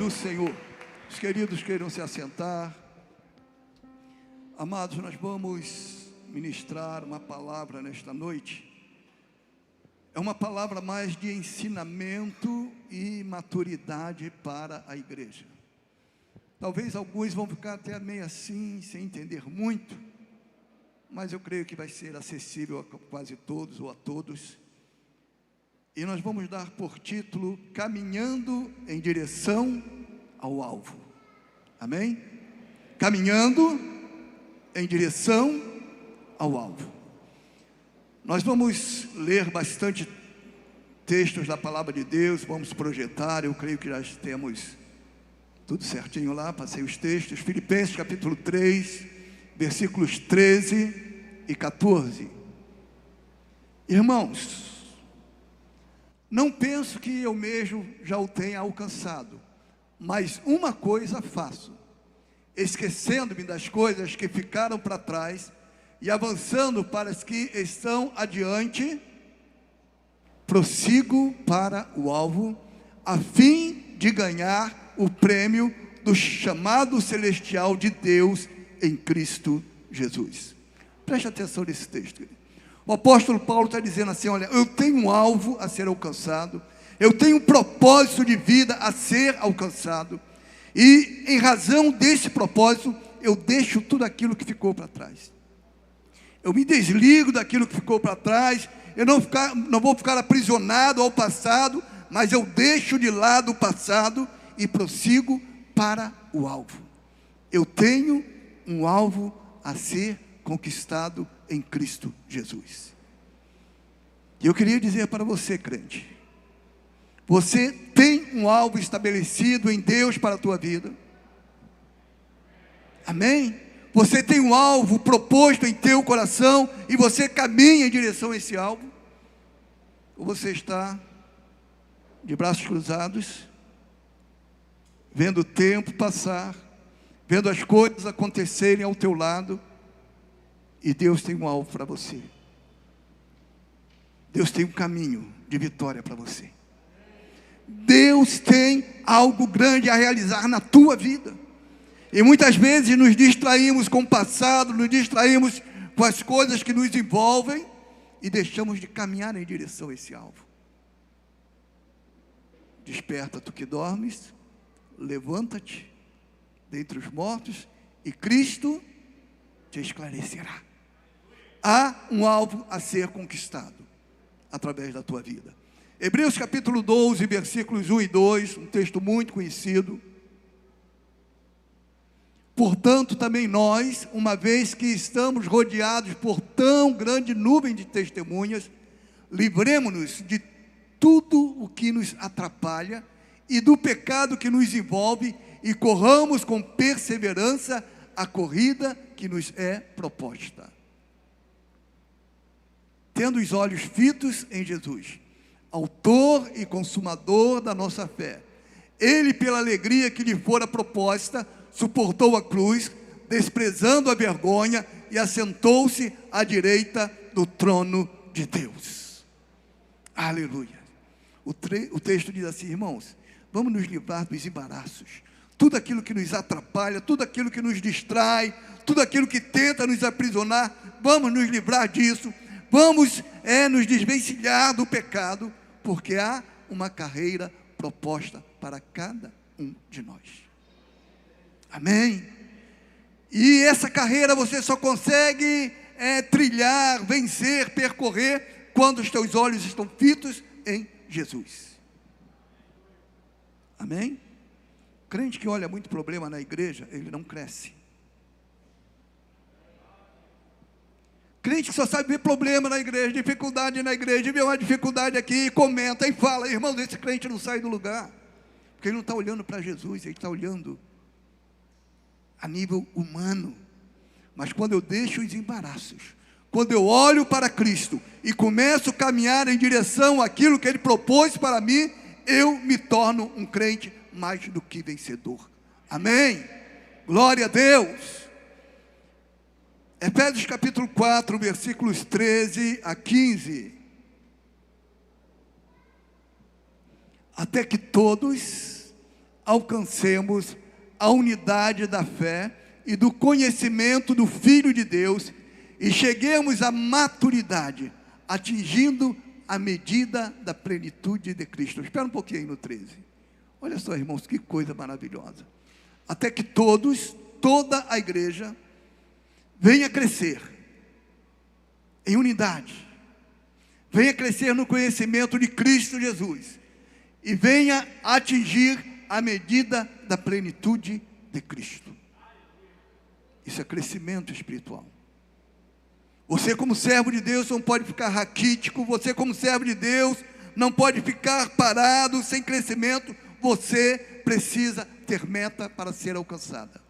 do Senhor. Os queridos queiram se assentar. Amados, nós vamos ministrar uma palavra nesta noite. É uma palavra mais de ensinamento e maturidade para a igreja. Talvez alguns vão ficar até meio assim, sem entender muito, mas eu creio que vai ser acessível a quase todos ou a todos. E nós vamos dar por título, Caminhando em Direção ao Alvo. Amém? Caminhando em direção ao alvo. Nós vamos ler bastante textos da palavra de Deus, vamos projetar, eu creio que já temos tudo certinho lá, passei os textos. Filipenses capítulo 3, versículos 13 e 14. Irmãos, não penso que eu mesmo já o tenha alcançado, mas uma coisa faço, esquecendo-me das coisas que ficaram para trás e avançando para as que estão adiante, prossigo para o alvo, a fim de ganhar o prêmio do chamado celestial de Deus em Cristo Jesus. Preste atenção nesse texto. O apóstolo Paulo está dizendo assim, olha, eu tenho um alvo a ser alcançado, eu tenho um propósito de vida a ser alcançado, e em razão desse propósito, eu deixo tudo aquilo que ficou para trás. Eu me desligo daquilo que ficou para trás, eu não vou ficar aprisionado ao passado, mas eu deixo de lado o passado e prossigo para o alvo. Eu tenho um alvo a ser conquistado em Cristo Jesus. E eu queria dizer para você, crente, você tem um alvo estabelecido em Deus para a tua vida? Amém? Você tem um alvo proposto em teu coração e você caminha em direção a esse alvo? Ou você está de braços cruzados, vendo o tempo passar, vendo as coisas acontecerem ao teu lado, e Deus tem um alvo para você. Deus tem um caminho de vitória para você. Deus tem algo grande a realizar na tua vida. E muitas vezes nos distraímos com o passado, nos distraímos com as coisas que nos envolvem e deixamos de caminhar em direção a esse alvo. Desperta tu que dormes, levanta-te dentre os mortos e Cristo te esclarecerá. Há um alvo a ser conquistado através da tua vida. Hebreus capítulo 12, versículos 1 e 2, um texto muito conhecido. Portanto, também nós, uma vez que estamos rodeados por tão grande nuvem de testemunhas, livremo-nos de tudo o que nos atrapalha e do pecado que nos envolve e corramos com perseverança a corrida que nos é proposta. Tendo os olhos fitos em Jesus, autor e consumador da nossa fé. Ele, pela alegria que lhe fora proposta, suportou a cruz, desprezando a vergonha, e assentou-se à direita do trono de Deus. Aleluia. O texto diz assim, irmãos, vamos nos livrar dos embaraços, tudo aquilo que nos atrapalha, tudo aquilo que nos distrai, tudo aquilo que tenta nos aprisionar, vamos nos livrar disso, vamos nos desvencilhar do pecado, porque há uma carreira proposta para cada um de nós. Amém? E essa carreira você só consegue trilhar, vencer, percorrer, quando os teus olhos estão fitos em Jesus. Amém? Crente que olha muito problema na igreja, ele não cresce. Crente que só sabe ver problema na igreja, dificuldade na igreja, vê uma dificuldade aqui, comenta e fala, irmãos, esse crente não sai do lugar, porque ele não está olhando para Jesus, ele está olhando a nível humano. Mas quando eu deixo os embaraços, quando eu olho para Cristo e começo a caminhar em direção àquilo que Ele propôs para mim, eu me torno um crente mais do que vencedor. Amém? Glória a Deus. Efésios capítulo 4, versículos 13 a 15. Até que todos alcancemos a unidade da fé e do conhecimento do Filho de Deus e cheguemos à maturidade, atingindo a medida da plenitude de Cristo. Espera um pouquinho aí no 13. Olha só, irmãos, que coisa maravilhosa. Até que toda a igreja venha crescer em unidade, venha crescer no conhecimento de Cristo Jesus e venha atingir a medida da plenitude de Cristo. Isso é crescimento espiritual. Você, como servo de Deus, não pode ficar raquítico. Você, como servo de Deus, não pode ficar parado, sem crescimento. Você precisa ter meta para ser alcançada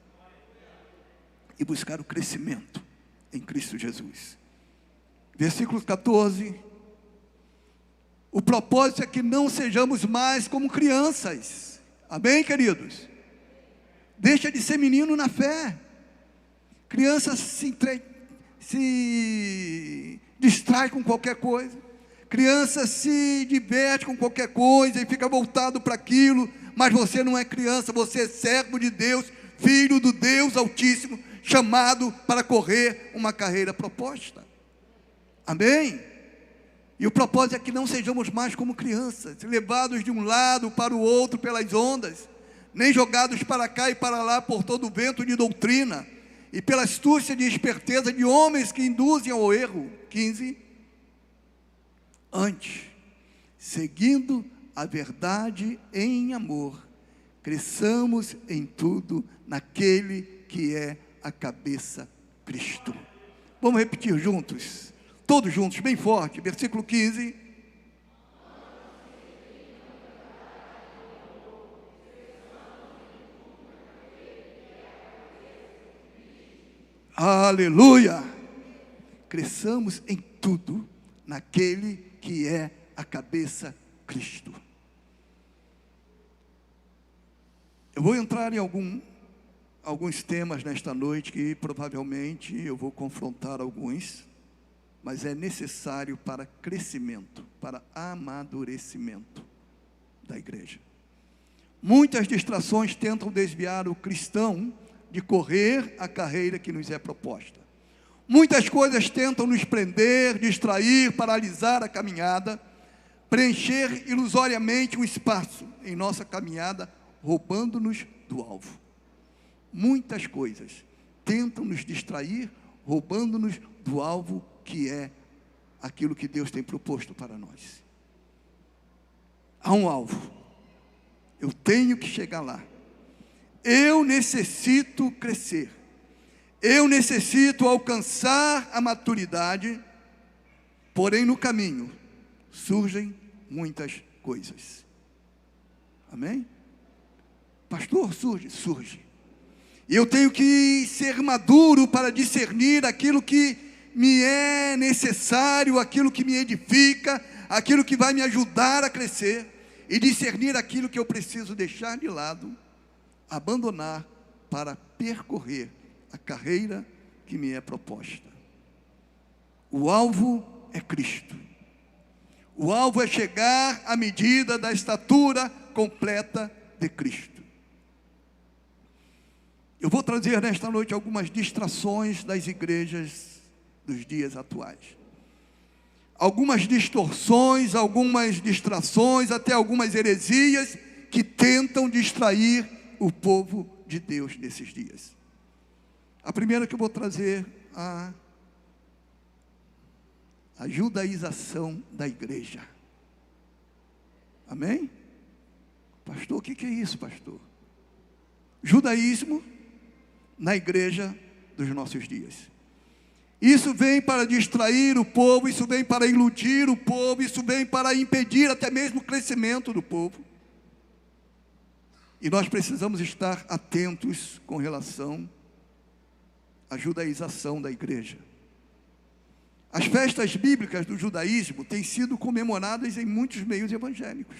e buscar o crescimento em Cristo Jesus. Versículo 14. O propósito é que não sejamos mais como crianças. Amém, queridos? Deixa de ser menino na fé. Criança se distrai com qualquer coisa. Criança se diverte com qualquer coisa e fica voltado para aquilo. Mas você não é criança, você é servo de Deus, filho do Deus Altíssimo, chamado para correr uma carreira proposta. Amém? E o propósito é que não sejamos mais como crianças, levados de um lado para o outro pelas ondas, nem jogados para cá e para lá por todo o vento de doutrina, e pela astúcia de esperteza de homens que induzem ao erro. 15. Antes, seguindo a verdade em amor, cresçamos em tudo naquele que é a cabeça, Cristo. Vamos repetir juntos, todos juntos, bem forte, versículo 15. Aleluia! Cresçamos em tudo naquele que é a cabeça, Cristo. Eu vou entrar em alguns temas nesta noite que provavelmente eu vou confrontar alguns, mas é necessário para crescimento, para amadurecimento da igreja. Muitas distrações tentam desviar o cristão de correr a carreira que nos é proposta. Muitas coisas tentam nos prender, distrair, paralisar a caminhada, preencher ilusoriamente um espaço em nossa caminhada, roubando-nos do alvo. Muitas coisas tentam nos distrair, roubando-nos do alvo, que é aquilo que Deus tem proposto para nós. Há um alvo, eu tenho que chegar lá. Eu necessito crescer, eu necessito alcançar a maturidade, porém no caminho surgem muitas coisas. Amém? Pastor, surge. E eu tenho que ser maduro para discernir aquilo que me é necessário, aquilo que me edifica, aquilo que vai me ajudar a crescer, e discernir aquilo que eu preciso deixar de lado, abandonar para percorrer a carreira que me é proposta. O alvo é Cristo. O alvo é chegar à medida da estatura completa de Cristo. Eu vou trazer nesta noite algumas distrações das igrejas dos dias atuais. Algumas distorções, algumas distrações, até algumas heresias que tentam distrair o povo de Deus nesses dias. A primeira que eu vou trazer, a judaização da igreja. Amém? Pastor, o que é isso, pastor? Judaísmo na igreja dos nossos dias. Isso vem para distrair o povo, isso vem para iludir o povo, isso vem para impedir até mesmo o crescimento do povo. E nós precisamos estar atentos com relação à judaização da igreja. As festas bíblicas do judaísmo têm sido comemoradas em muitos meios evangélicos.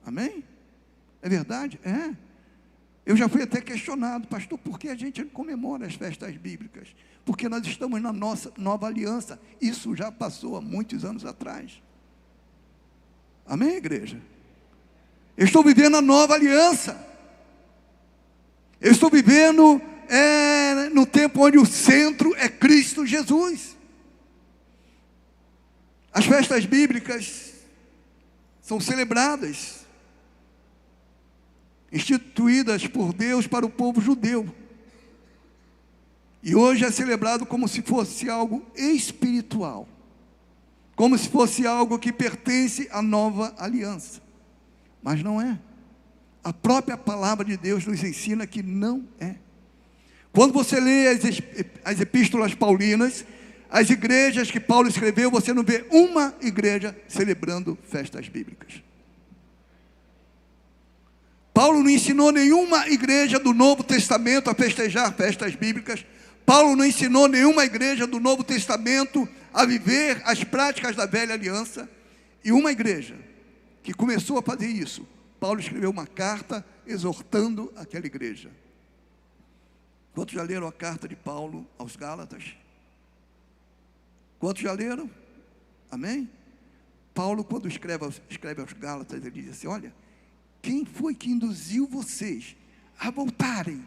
Amém? É verdade? É. Eu já fui até questionado, pastor, por que a gente não comemora as festas bíblicas? Porque nós estamos na nossa nova aliança. Isso já passou há muitos anos atrás. Amém, igreja? Eu estou vivendo a nova aliança. Eu estou vivendo no tempo onde o centro é Cristo Jesus. As festas bíblicas são celebradas, instituídas por Deus para o povo judeu. E hoje é celebrado como se fosse algo espiritual, como se fosse algo que pertence à nova aliança. Mas não é. A própria palavra de Deus nos ensina que não é. Quando você lê as epístolas paulinas, as igrejas que Paulo escreveu, você não vê uma igreja celebrando festas bíblicas. Paulo não ensinou nenhuma igreja do Novo Testamento a festejar festas bíblicas. Paulo não ensinou nenhuma igreja do Novo Testamento a viver as práticas da velha aliança. E uma igreja que começou a fazer isso, Paulo escreveu uma carta exortando aquela igreja. Quantos já leram a carta de Paulo aos Gálatas? Quantos já leram? Amém? Paulo, quando escreve aos Gálatas, ele diz assim: olha, quem foi que induziu vocês a voltarem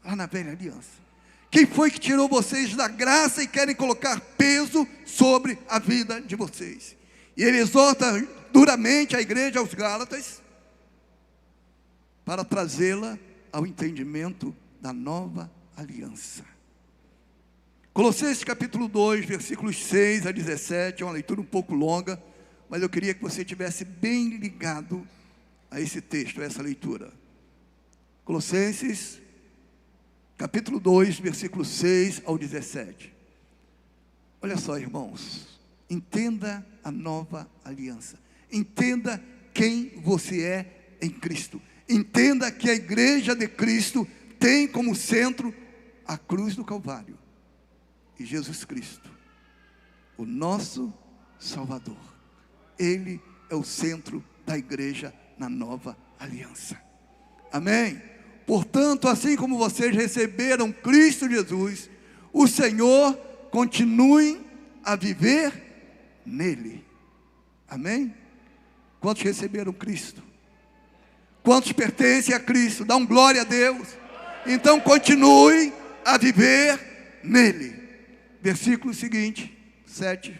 lá na velha aliança? Quem foi que tirou vocês da graça e querem colocar peso sobre a vida de vocês? E ele exorta duramente a igreja aos Gálatas para trazê-la ao entendimento da nova aliança. Colossenses capítulo 2, versículos 6 a 17, é uma leitura um pouco longa, mas eu queria que você estivesse bem ligado a esse texto, a essa leitura. Colossenses capítulo 2, versículos 6 ao 17. Olha só, irmãos, entenda a nova aliança, entenda quem você é em Cristo, entenda que a igreja de Cristo tem como centro a cruz do Calvário e Jesus Cristo, o nosso Salvador. Ele é o centro da igreja na nova aliança. Amém? Portanto, assim como vocês receberam Cristo Jesus, o Senhor continue a viver nele. Amém? Quantos receberam Cristo? Quantos pertencem a Cristo? Dá um glória a Deus. Então continue a viver nele. Versículo seguinte, 7.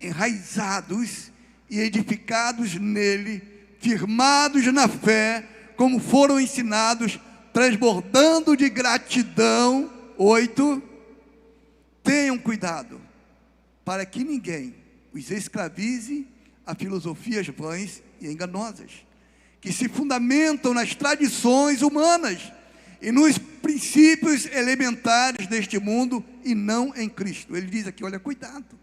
Enraizados e edificados nele, firmados na fé, como foram ensinados, transbordando de gratidão. 8. Tenham cuidado, para que ninguém os escravize a filosofias vãs e enganosas, que se fundamentam nas tradições humanas e nos princípios elementares deste mundo e não em Cristo. Ele diz aqui, olha, cuidado,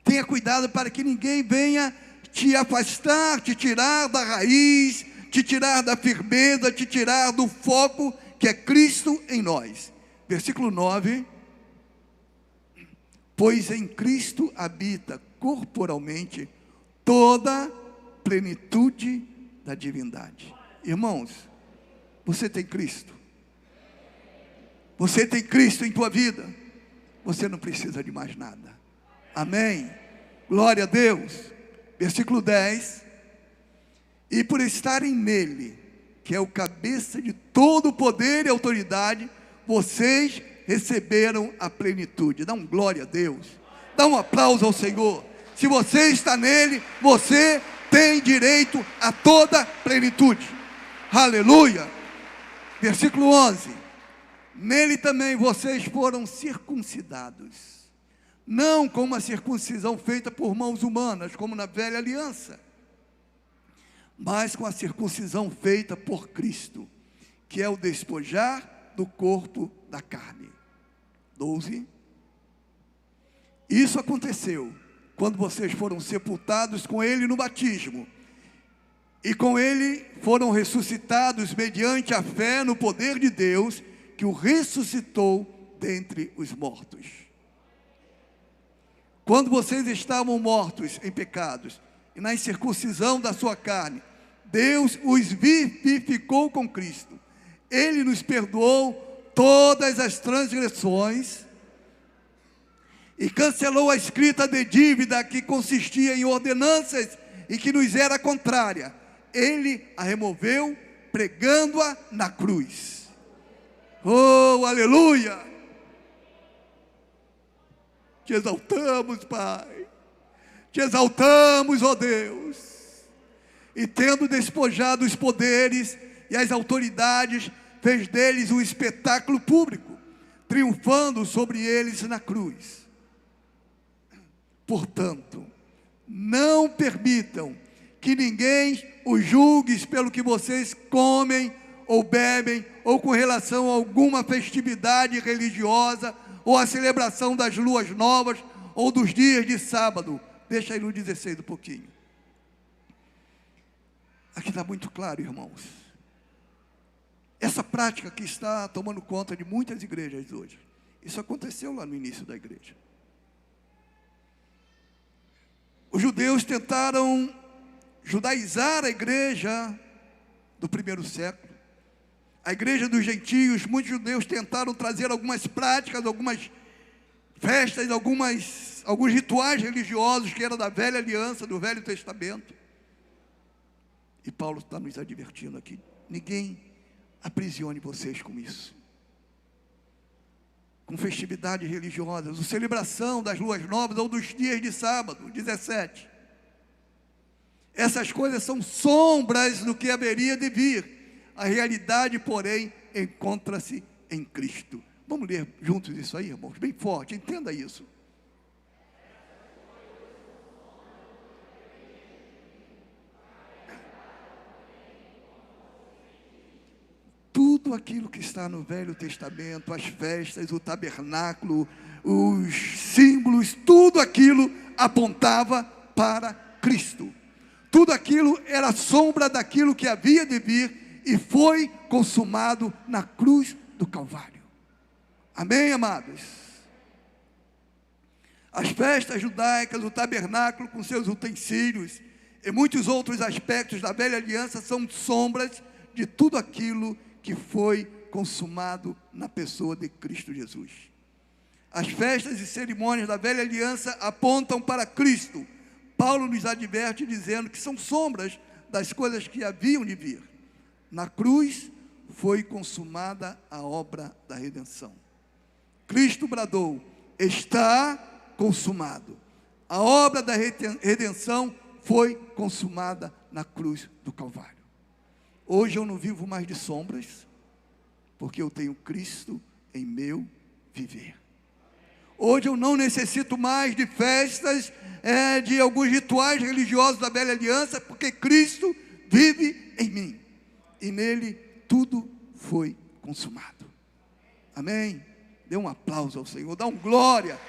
tenha cuidado para que ninguém venha te afastar, te tirar da raiz, te tirar da firmeza, te tirar do foco que é Cristo em nós. Versículo 9. Pois em Cristo habita corporalmente toda plenitude da divindade. Irmãos, você tem Cristo? Você tem Cristo em tua vida? Você não precisa de mais nada. Amém? Glória a Deus. Versículo 10. E por estarem nele, que é o cabeça de todo o poder e autoridade, vocês receberam a plenitude. Dá um glória a Deus. Dá um aplauso ao Senhor. Se você está nele, você tem direito a toda plenitude. Aleluia. Versículo 11. Nele também vocês foram circuncidados, não com uma circuncisão feita por mãos humanas, como na velha aliança, mas com a circuncisão feita por Cristo, que é o despojar do corpo da carne. 12. Isso aconteceu quando vocês foram sepultados com ele no batismo, e com ele foram ressuscitados mediante a fé no poder de Deus, que o ressuscitou dentre os mortos. Quando vocês estavam mortos em pecados e na incircuncisão da sua carne, Deus os vivificou com Cristo. Ele nos perdoou todas as transgressões e cancelou a escrita de dívida que consistia em ordenanças e que nos era contrária, Ele a removeu, pregando-a na cruz. Oh, aleluia! Te exaltamos, Pai. Te exaltamos, ó Deus. E tendo despojado os poderes e as autoridades, fez deles um espetáculo público, triunfando sobre eles na cruz. Portanto, não permitam que ninguém os julgue pelo que vocês comem ou bebem, ou com relação a alguma festividade religiosa, ou a celebração das luas novas, ou dos dias de sábado. Deixa aí no 16 um pouquinho. Aqui está muito claro, irmãos. Essa prática que está tomando conta de muitas igrejas hoje. Isso aconteceu lá no início da igreja. Os judeus tentaram judaizar a igreja do primeiro século. A igreja dos gentios, muitos judeus tentaram trazer algumas práticas, algumas festas, alguns rituais religiosos que eram da velha aliança, do Velho Testamento. E Paulo está nos advertindo aqui: ninguém aprisione vocês com isso, com festividades religiosas, ou celebração das luas novas, ou dos dias de sábado, 17. Essas coisas são sombras do que haveria de vir. A realidade, porém, encontra-se em Cristo. Vamos ler juntos isso aí, irmãos, bem forte, entenda isso. Tudo aquilo que está no Velho Testamento, as festas, o tabernáculo, os símbolos, tudo aquilo apontava para Cristo. Tudo aquilo era sombra daquilo que havia de vir e foi consumado na cruz do Calvário. Amém, amados? As festas judaicas, o tabernáculo com seus utensílios e muitos outros aspectos da velha aliança são sombras de tudo aquilo que foi consumado na pessoa de Cristo Jesus. As festas e cerimônias da velha aliança apontam para Cristo. Paulo nos adverte dizendo que são sombras das coisas que haviam de vir. Na cruz foi consumada a obra da redenção. Cristo bradou: está consumado. A obra da redenção foi consumada na cruz do Calvário. Hoje eu não vivo mais de sombras, porque eu tenho Cristo em meu viver. Hoje eu não necessito mais de festas, de alguns rituais religiosos da velha aliança, porque Cristo vive em mim. E nele tudo foi consumado. Amém? Dê um aplauso ao Senhor, dá um glória.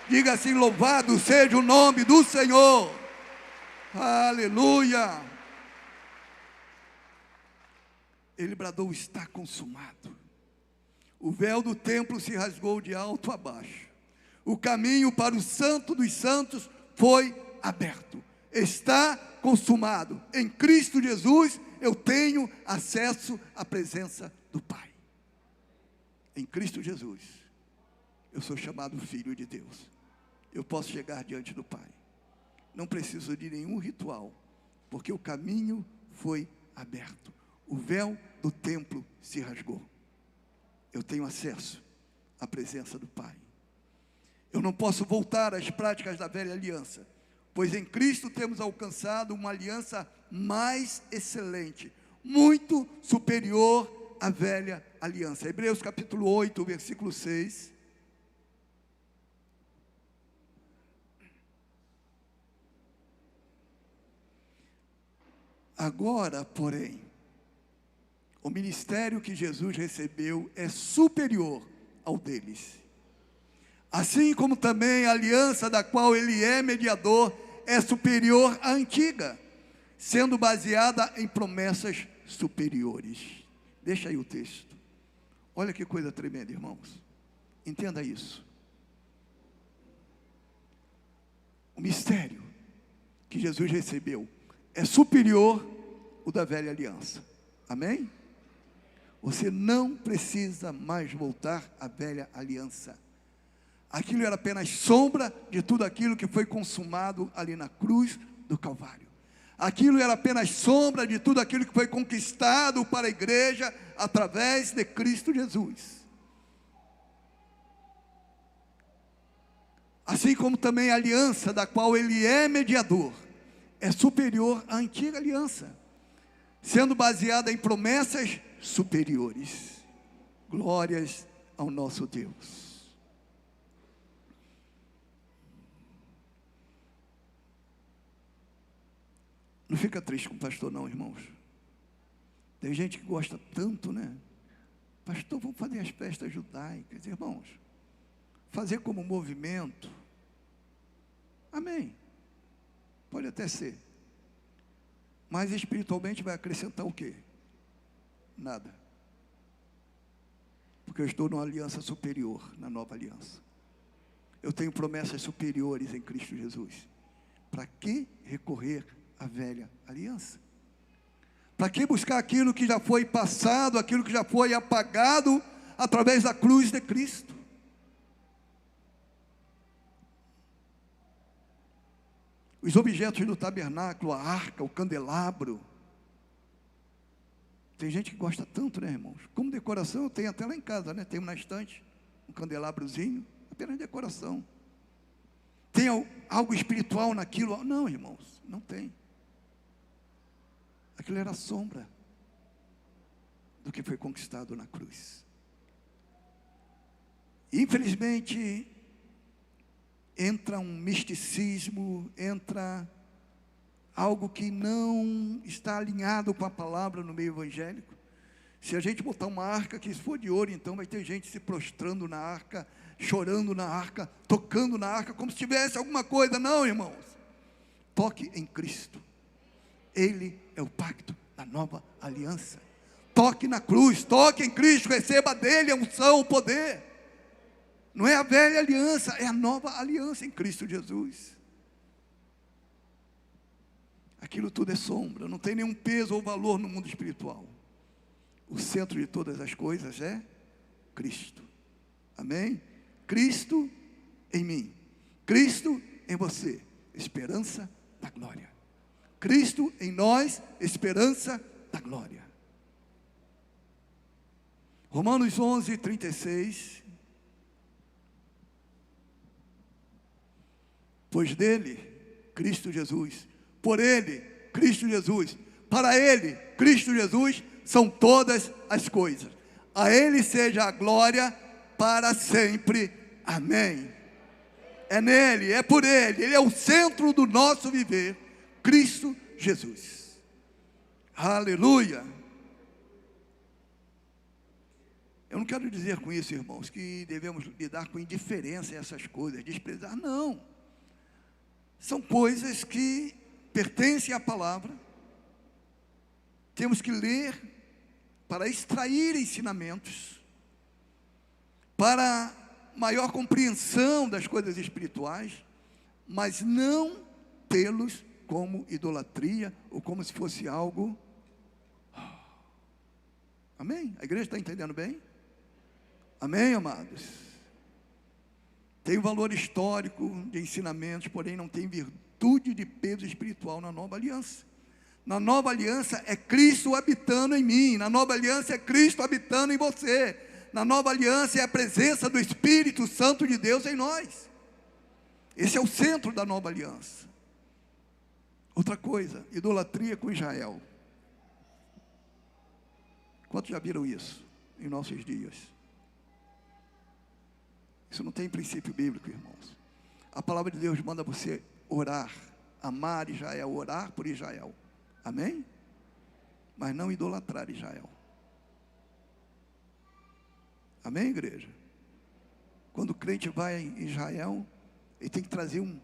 Diga assim: louvado seja o nome do Senhor. Aleluia. Ele bradou: está consumado. O véu do templo se rasgou de alto a baixo. O caminho para o Santo dos Santos foi aberto. Está consumado. Em Cristo Jesus eu tenho acesso à presença do Pai. Em Cristo Jesus eu sou chamado filho de Deus. Eu posso chegar diante do Pai. Não preciso de nenhum ritual, porque o caminho foi aberto. O véu do templo se rasgou. Eu tenho acesso à presença do Pai. Eu não posso voltar às práticas da velha aliança, pois em Cristo temos alcançado uma aliança mais excelente, muito superior à velha aliança. Hebreus capítulo 8, versículo 6. Agora, porém, o ministério que Jesus recebeu é superior ao deles. Assim como também a aliança da qual ele é mediador é superior à antiga, sendo baseada em promessas superiores. Deixa aí o texto. Olha que coisa tremenda, irmãos. Entenda isso. O mistério que Jesus recebeu é superior ao da velha aliança. Amém? Você não precisa mais voltar à velha aliança. Aquilo era apenas sombra de tudo aquilo que foi consumado ali na cruz do Calvário. Aquilo era apenas sombra de tudo aquilo que foi conquistado para a igreja através de Cristo Jesus. Assim como também a aliança da qual ele é mediador, é superior à antiga aliança, sendo baseada em promessas superiores. Glórias ao nosso Deus. Não fica triste com o pastor não, irmãos. Tem gente que gosta tanto, né? Pastor, vamos fazer as festas judaicas. Irmãos, fazer como movimento, amém, pode até ser, mas espiritualmente vai acrescentar o quê? Nada, porque eu estou numa aliança superior, na nova aliança. Eu tenho promessas superiores em Cristo Jesus. Para que recorrer à velha aliança? Para que buscar aquilo que já foi passado, aquilo que já foi apagado através da cruz de Cristo? Os objetos do tabernáculo, a arca, o candelabro. Tem gente que gosta tanto, né, irmãos? Como decoração, eu tenho até lá em casa, né? Tenho na estante um candelabrozinho, apenas decoração. Tem algo espiritual naquilo? Não, irmãos, não tem. Aquilo era sombra do que foi conquistado na cruz. Infelizmente, entra um misticismo, entra algo que não está alinhado com a palavra no meio evangélico. Se a gente botar uma arca que for de ouro, então vai ter gente se prostrando na arca, chorando na arca, tocando na arca, como se tivesse alguma coisa. Não, irmãos, toque em Cristo. Ele é o pacto da nova aliança. Toque na cruz, toque em Cristo, receba dele a unção, o poder. Não é a velha aliança, é a nova aliança em Cristo Jesus. Aquilo tudo é sombra, não tem nenhum peso ou valor no mundo espiritual. O centro de todas as coisas é Cristo. Amém? Cristo em mim, Cristo em você, esperança da glória. Cristo em nós, esperança da glória. Romanos 11, 36. Pois dele, Cristo Jesus, por ele, Cristo Jesus, para ele, Cristo Jesus, são todas as coisas. A ele seja a glória para sempre. Amém. É nele, é por ele é o centro do nosso viver, Cristo Jesus. Aleluia. Eu não quero dizer com isso, irmãos, que devemos lidar com indiferença a essas coisas, desprezar, não. São coisas que pertencem à palavra. Temos que ler para extrair ensinamentos, para maior compreensão das coisas espirituais, mas não tê-los como idolatria ou como se fosse algo. Amém? A igreja está entendendo bem? Amém, amados? Tem um valor histórico de ensinamentos, porém não tem virtude de peso espiritual na nova aliança. Na nova aliança é Cristo habitando em mim. Na nova aliança é Cristo habitando em você. Na nova aliança é a presença do Espírito Santo de Deus em nós. Esse é o centro da nova aliança. Outra coisa, idolatria com Israel. Quantos já viram isso em nossos dias? Isso não tem princípio bíblico, irmãos. A palavra de Deus manda você orar, amar Israel, orar por Israel. Amém? Mas não idolatrar Israel. Amém, igreja? Quando o crente vai em Israel, ele tem que trazer um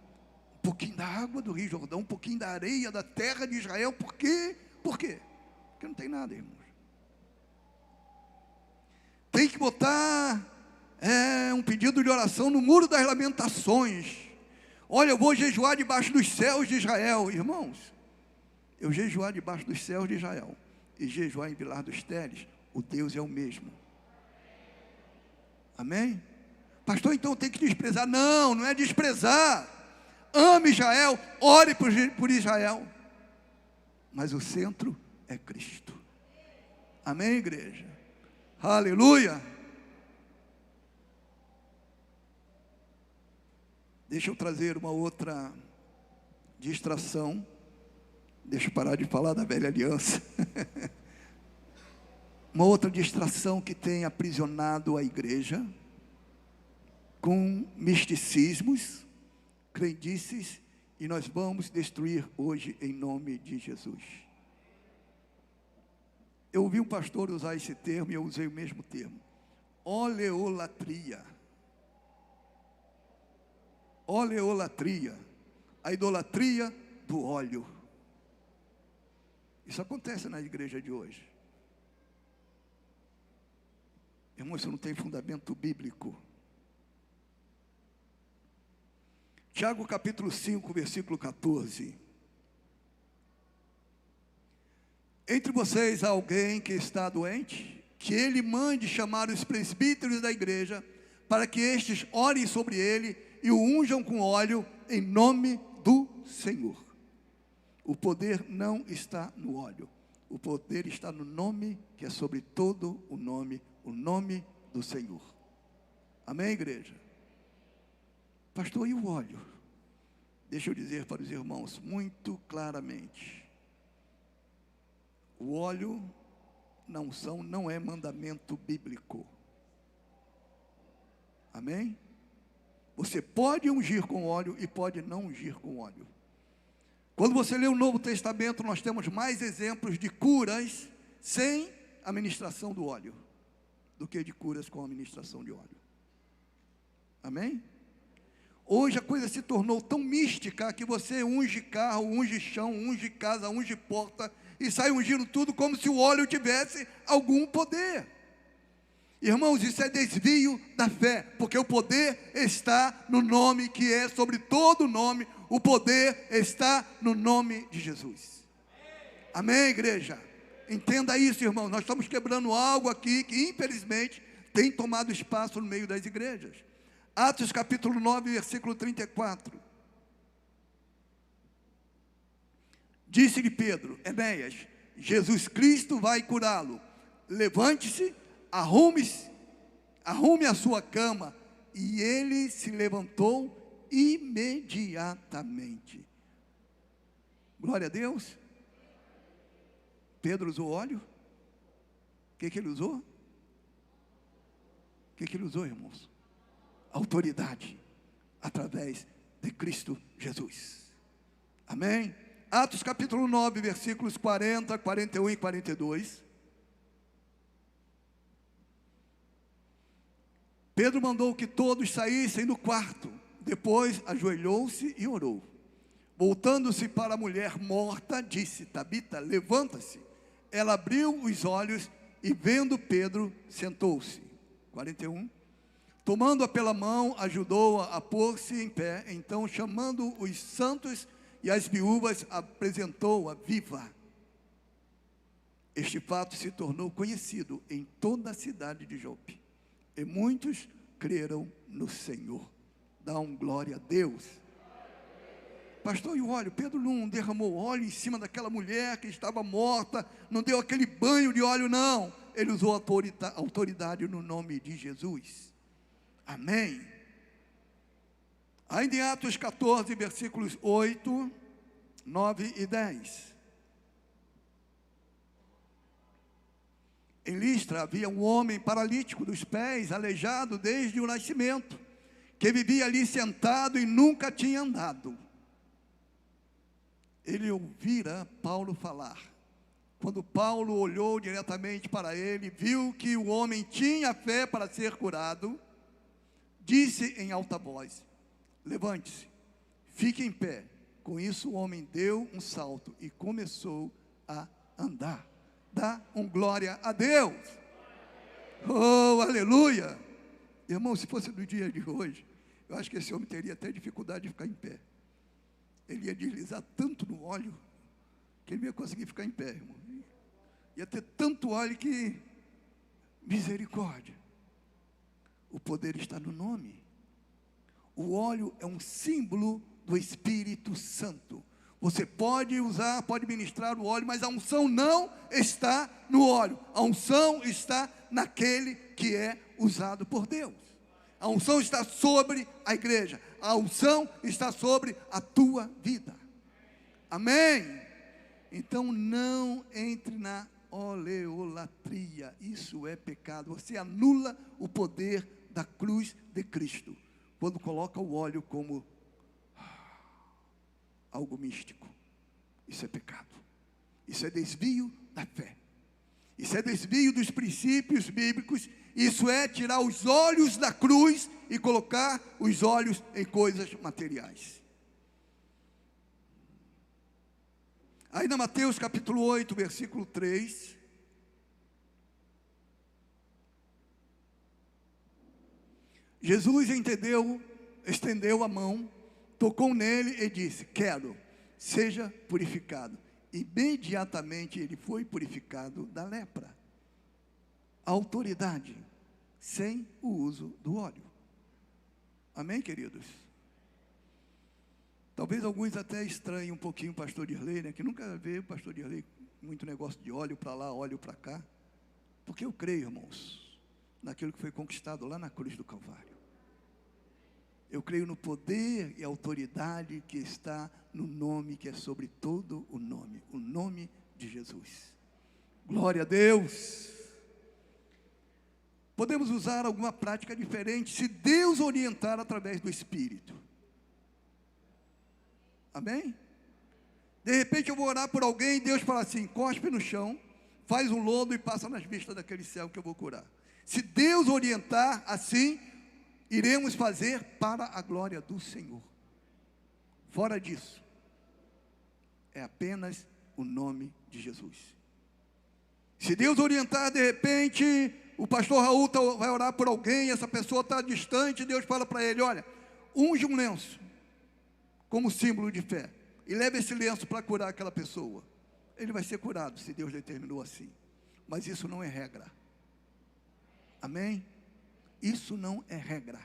pouquinho da água do Rio Jordão, um pouquinho da areia da terra de Israel. Por quê? Por quê? Porque não tem nada, irmãos. Tem que botar um pedido de oração no muro das lamentações. Olha, eu vou jejuar debaixo dos céus de Israel. Irmãos, eu jejuar debaixo dos céus de Israel e jejuar em Vilar dos Teles, o Deus é o mesmo. Amém? Pastor, então tem que desprezar. Não, não é desprezar. Ame Israel, ore por Israel. mas o centro é Cristo. Amém, igreja? Aleluia! Deixa eu trazer uma outra distração. Deixa eu parar de falar da velha aliança. Uma outra distração que tem aprisionado a igreja com misticismos, crendices, e nós vamos destruir hoje em nome de Jesus. Eu ouvi um pastor usar esse termo e eu usei o mesmo termo. Oleolatria. Oleolatria. A idolatria do óleo. Isso acontece na igreja de hoje. Irmão, isso não tem fundamento bíblico. Tiago capítulo 5, versículo 14. Entre vocês há alguém que está doente, que ele mande chamar os presbíteros da igreja, para que estes orem sobre ele e o unjam com óleo em nome do Senhor. O poder não está no óleo, o poder está no nome que é sobre todo o nome do Senhor. Amém, igreja? Pastor, e o óleo? Deixa eu dizer para os irmãos muito claramente. O óleo na unção não é mandamento bíblico. Amém? Você pode ungir com óleo e pode não ungir com óleo. Quando você lê o Novo Testamento, nós temos mais exemplos de curas sem a ministração do óleo do que de curas com a ministração de óleo. Amém? Hoje a coisa se tornou tão mística que você unge carro, unge chão, unge casa, unge porta e sai ungindo tudo como se o óleo tivesse algum poder. Irmãos, isso é desvio da fé, porque o poder está no nome que é sobre todo nome. O poder está no nome de Jesus. Amém, igreja? Entenda isso, irmão. Nós estamos quebrando algo aqui que infelizmente tem tomado espaço no meio das igrejas. Atos capítulo 9, versículo 34. Disse-lhe Pedro: Enéas, Jesus Cristo vai curá-lo. Levante-se, arrume a sua cama. E ele se levantou imediatamente. Glória a Deus. Pedro usou óleo. O que ele usou? O que ele usou, irmãos? Autoridade, através de Cristo Jesus. Amém? Atos capítulo 9, versículos 40, 41 e 42. Pedro mandou que todos saíssem do quarto. Depois ajoelhou-se e orou. Voltando-se para a mulher morta, disse: Tabita, levanta-se. Ela abriu os olhos e, vendo Pedro, sentou-se. 41. Tomando-a pela mão, ajudou-a a pôr-se em pé. Então, chamando os santos e as viúvas, apresentou-a viva. Este fato se tornou conhecido em toda a cidade de Jope, e muitos creram no Senhor. Dá glória a Deus. Pastor, e o óleo? Pedro não derramou óleo em cima daquela mulher que estava morta, não deu aquele banho de óleo, não. Ele usou autoridade no nome de Jesus. Amém. Ainda em Atos 14, versículos 8, 9 e 10. Em Listra havia um homem paralítico dos pés, aleijado desde o nascimento, que vivia ali sentado e nunca tinha andado. Ele ouvira Paulo falar. Quando Paulo olhou diretamente para ele, viu que o homem tinha fé para ser curado, disse em alta voz: levante-se, fique em pé. Com isso o homem deu um salto e começou a andar. Dá glória a Deus. Oh, aleluia. Irmão, se fosse do dia de hoje, eu acho que esse homem teria até dificuldade de ficar em pé. Ele ia deslizar tanto no óleo, que ele não ia conseguir ficar em pé, irmão. Ia ter tanto óleo que, misericórdia. O poder está no nome. O óleo é um símbolo do Espírito Santo. Você pode usar, pode ministrar o óleo, mas a unção não está no óleo. A unção está naquele que é usado por Deus. A unção está sobre a igreja. A unção está sobre a tua vida. Amém? Então não entre na oleolatria. Isso é pecado. Você anula o poder da cruz de Cristo quando coloca o óleo como algo místico. Isso é pecado. Isso é desvio da fé. Isso é desvio dos princípios bíblicos. Isso é tirar os olhos da cruz e colocar os olhos em coisas materiais. Aí na Mateus capítulo 8, versículo 3. Jesus estendeu a mão, tocou nele e disse: quero, seja purificado. Imediatamente ele foi purificado da lepra. Autoridade, sem o uso do óleo. Amém, queridos? Talvez alguns até estranhem um pouquinho o pastor Dirley, né? Que nunca vê o pastor Dirley muito negócio de óleo para lá, óleo para cá. Porque eu creio, irmãos, naquilo que foi conquistado lá na cruz do Calvário. Eu creio no poder e autoridade que está no nome que é sobre todo o nome de Jesus. Glória a Deus. Podemos usar alguma prática diferente se Deus orientar através do Espírito. Amém? De repente eu vou orar por alguém e Deus fala assim: cospe no chão, faz um lodo e passa nas vistas daquele céu que eu vou curar. Se Deus orientar assim, iremos fazer para a glória do Senhor. Fora disso, é apenas o nome de Jesus. Se Deus orientar, de repente, o pastor Raul vai orar por alguém, essa pessoa está distante, Deus fala para ele: olha, unge um lenço, como símbolo de fé, e leva esse lenço para curar aquela pessoa. Ele vai ser curado, se Deus determinou assim. Mas isso não é regra. Amém? Isso não é regra.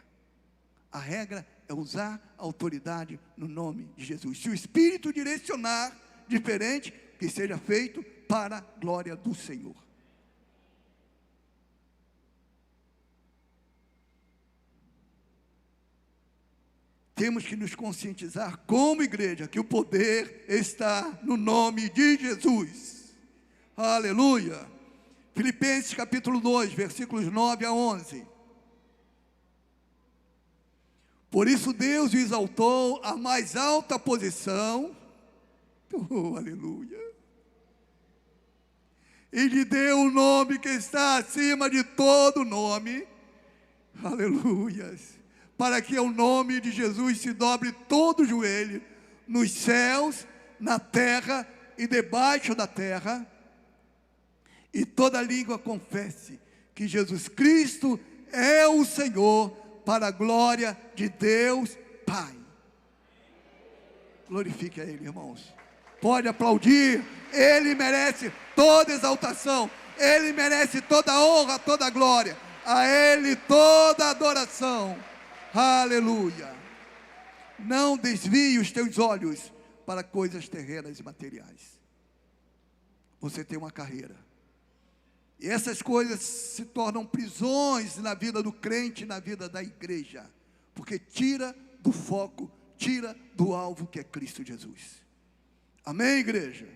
A regra é usar a autoridade no nome de Jesus. Se o Espírito direcionar diferente, que seja feito para a glória do Senhor. Temos que nos conscientizar como igreja que o poder está no nome de Jesus. Aleluia. Filipenses capítulo 2, versículos 9 a 11. Por isso Deus o exaltou à mais alta posição. Oh, aleluia. E lhe deu o nome que está acima de todo nome. Aleluias. Para que ao nome de Jesus se dobre todo o joelho, nos céus, na terra e debaixo da terra, e toda língua confesse que Jesus Cristo é o Senhor, para a glória de Deus Pai. Glorifique a Ele, irmãos. Pode aplaudir. Ele merece toda exaltação, Ele merece toda honra, toda glória, a Ele toda adoração. Aleluia. Não desvie os teus olhos para coisas terrenas e materiais. Você tem uma carreira, e essas coisas se tornam prisões na vida do crente, na vida da igreja, porque tira do foco, tira do alvo que é Cristo Jesus. Amém, igreja?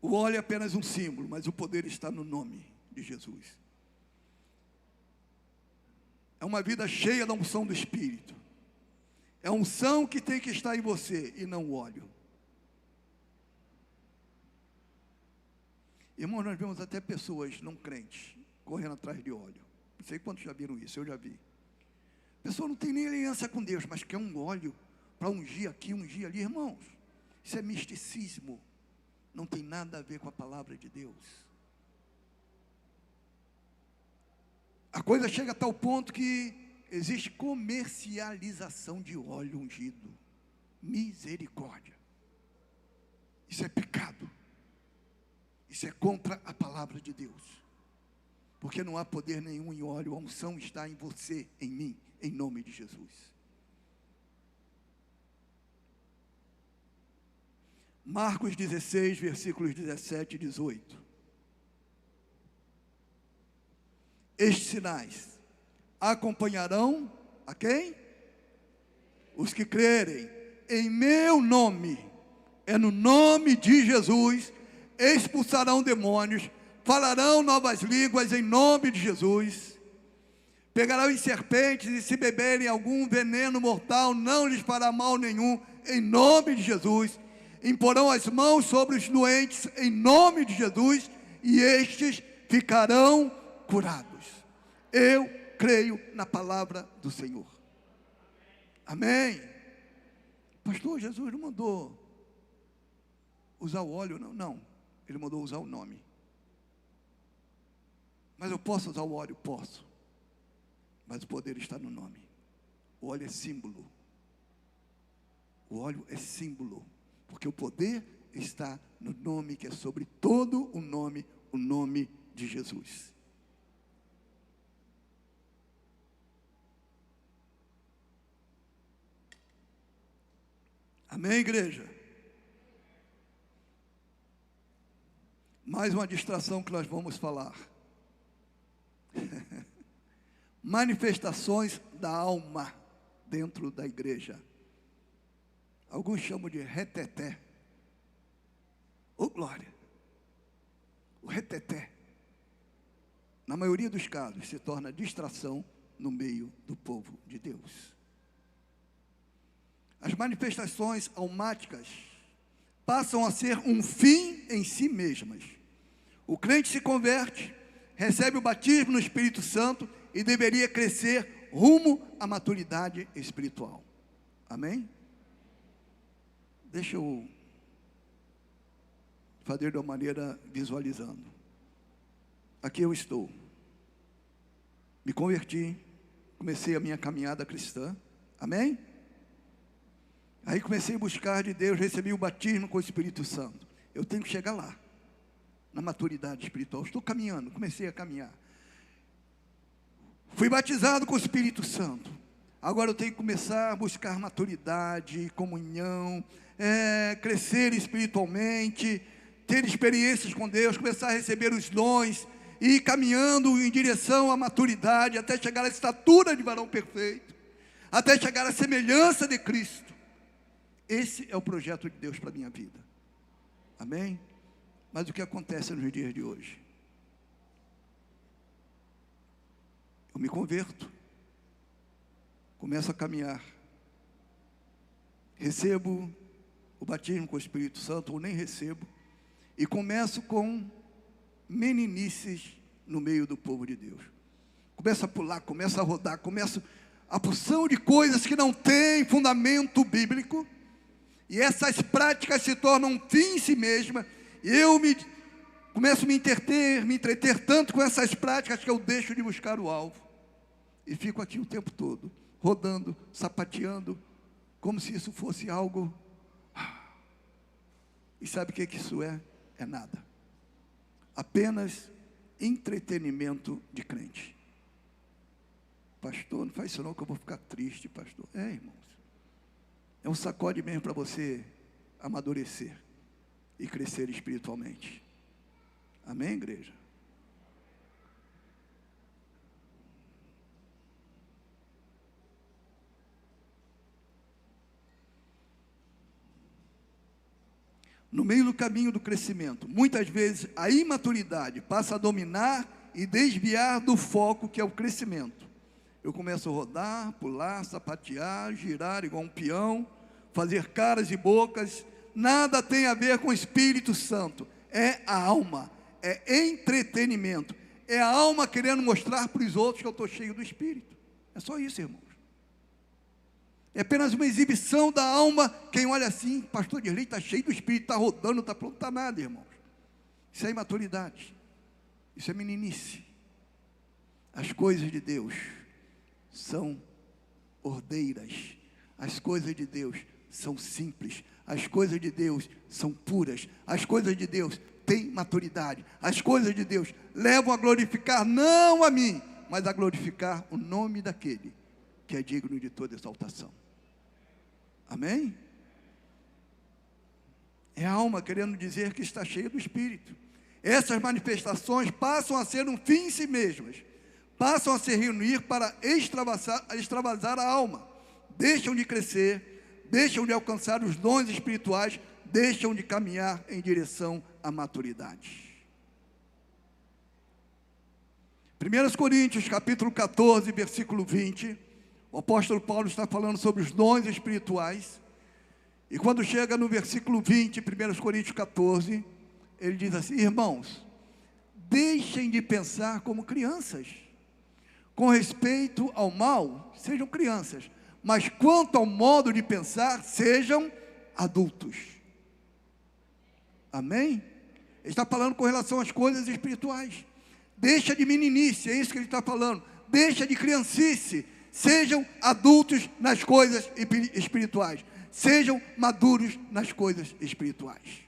O óleo é apenas um símbolo, mas o poder está no nome de Jesus. É uma vida cheia da unção do Espírito. É a unção que tem que estar em você e não o óleo. Irmãos, nós vemos até pessoas não crentes correndo atrás de óleo. Não sei quantos já viram isso, eu já vi. A pessoa não tem nem aliança com Deus, mas quer um óleo para ungir aqui, ungir ali. Irmãos, isso é misticismo. Não tem nada a ver com a palavra de Deus. A coisa chega a tal ponto que existe comercialização de óleo ungido. Misericórdia. Isso é pecado. Isso é contra a palavra de Deus. Porque não há poder nenhum em óleo, a unção está em você, em mim, em nome de Jesus. Marcos 16, versículos 17 e 18. Estes sinais acompanharão a quem? Os que crerem em meu nome. É no nome de Jesus. Expulsarão demônios, falarão novas línguas em nome de Jesus. Pegarão em serpentes, e se beberem algum veneno mortal, não lhes fará mal nenhum, em nome de Jesus. Imporão as mãos sobre os doentes, em nome de Jesus, e estes ficarão curados. Eu creio na palavra do Senhor. Amém. Pastor, Jesus não mandou usar o óleo, não. Ele mandou usar o nome. Mas eu posso usar o óleo? Posso. Mas o poder está no nome. O óleo é símbolo. O óleo é símbolo. Porque o poder está no nome que é sobre todo o nome de Jesus. Amém, igreja? Mais uma distração que nós vamos falar. Manifestações da alma dentro da igreja. Alguns chamam de reteté. Ô glória! O reteté, na maioria dos casos, se torna distração no meio do povo de Deus. As manifestações almáticas passam a ser um fim em si mesmas. O crente se converte, recebe o batismo no Espírito Santo e deveria crescer rumo à maturidade espiritual. Amém? Deixa eu fazer de uma maneira visualizando. Aqui eu estou. Me converti, comecei a minha caminhada cristã. Amém? Aí comecei a buscar de Deus, recebi o batismo com o Espírito Santo. Eu tenho que chegar lá, na maturidade espiritual. Estou caminhando, comecei a caminhar. Fui batizado com o Espírito Santo. Agora eu tenho que começar a buscar maturidade, comunhão, crescer espiritualmente, ter experiências com Deus, começar a receber os dons, e ir caminhando em direção à maturidade, até chegar à estatura de varão perfeito, até chegar à semelhança de Cristo. Esse é o projeto de Deus para a minha vida. Amém? Mas o que acontece nos dias de hoje? Eu me converto, começo a caminhar, recebo o batismo com o Espírito Santo, ou nem recebo, e começo com meninices no meio do povo de Deus. Começo a pular, começo a rodar, começo a porção de coisas que não têm fundamento bíblico, e essas práticas se tornam um fim em si mesma, e eu começo a me entreter tanto com essas práticas que eu deixo de buscar o alvo, e fico aqui o tempo todo, rodando, sapateando, como se isso fosse algo. E sabe o que isso é? É nada. Apenas entretenimento de crente. Pastor, não faz isso não que eu vou ficar triste, pastor. Irmãos, é um sacode mesmo para você amadurecer e crescer espiritualmente. Amém, igreja? No meio do caminho do crescimento, muitas vezes a imaturidade passa a dominar e desviar do foco que é o crescimento. Eu começo a rodar, pular, sapatear, girar igual um peão, fazer caras e bocas. Nada tem a ver com o Espírito Santo. É a alma, é entretenimento. É a alma querendo mostrar para os outros que eu estou cheio do Espírito. É só isso, irmãos. É apenas uma exibição da alma. Quem olha assim, pastor Dirley está cheio do Espírito, está rodando, está pronto, está nada, irmãos. Isso é imaturidade, isso é meninice. As coisas de Deus são ordeiras, as coisas de Deus são simples, as coisas de Deus são puras, as coisas de Deus têm maturidade, as coisas de Deus levam a glorificar não a mim, mas a glorificar o nome daquele que é digno de toda exaltação. Amém? É a alma querendo dizer que está cheia do Espírito. Essas manifestações passam a ser um fim em si mesmas, passam a se reunir para extravasar a alma, deixam de crescer, deixam de alcançar os dons espirituais, deixam de caminhar em direção à maturidade. 1 Coríntios capítulo 14, versículo 20, o apóstolo Paulo está falando sobre os dons espirituais, e quando chega no versículo 20, 1 Coríntios 14, ele diz assim: irmãos, deixem de pensar como crianças, com respeito ao mal, sejam crianças, mas quanto ao modo de pensar, sejam adultos. Amém? Ele está falando com relação às coisas espirituais. Deixa de meninice, é isso que ele está falando. Deixa de criancice, sejam adultos nas coisas espirituais. Sejam maduros nas coisas espirituais.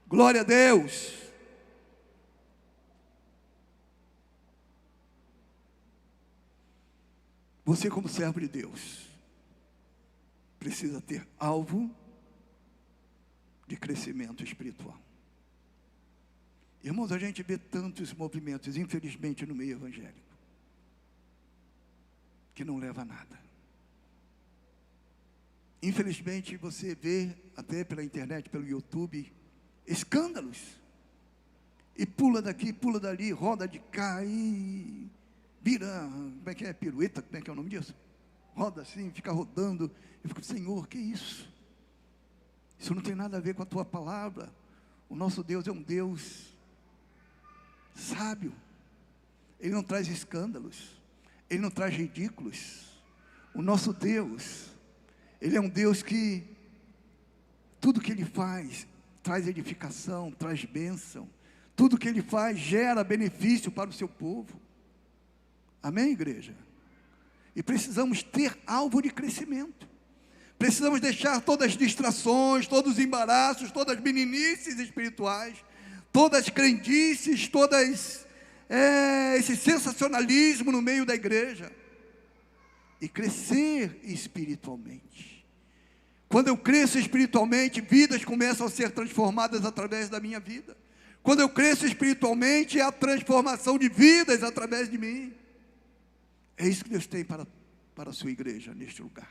Glória a Deus. Você, como servo de Deus, precisa ter alvo de crescimento espiritual. Irmãos, a gente vê tantos movimentos, infelizmente, no meio evangélico, que não leva a nada. Infelizmente, você vê, até pela internet, pelo YouTube, escândalos. E pula daqui, pula dali, roda de cá, e vira, como é que é, pirueta, como é que é o nome disso? Roda assim, fica rodando. Eu fico, Senhor, que isso? Isso não tem nada a ver com a tua palavra. O nosso Deus é um Deus sábio. Ele não traz escândalos, Ele não traz ridículos. O nosso Deus, Ele é um Deus que tudo que Ele faz traz edificação, traz bênção. Tudo que Ele faz gera benefício para o seu povo. Amém, igreja? E precisamos ter alvo de crescimento. Precisamos deixar todas as distrações, todos os embaraços, todas as meninices espirituais, todas as crendices, esse sensacionalismo no meio da igreja, e crescer espiritualmente. Quando eu cresço espiritualmente, vidas começam a ser transformadas através da minha vida. Quando eu cresço espiritualmente, há transformação de vidas através de mim. É isso que Deus tem para a sua igreja neste lugar.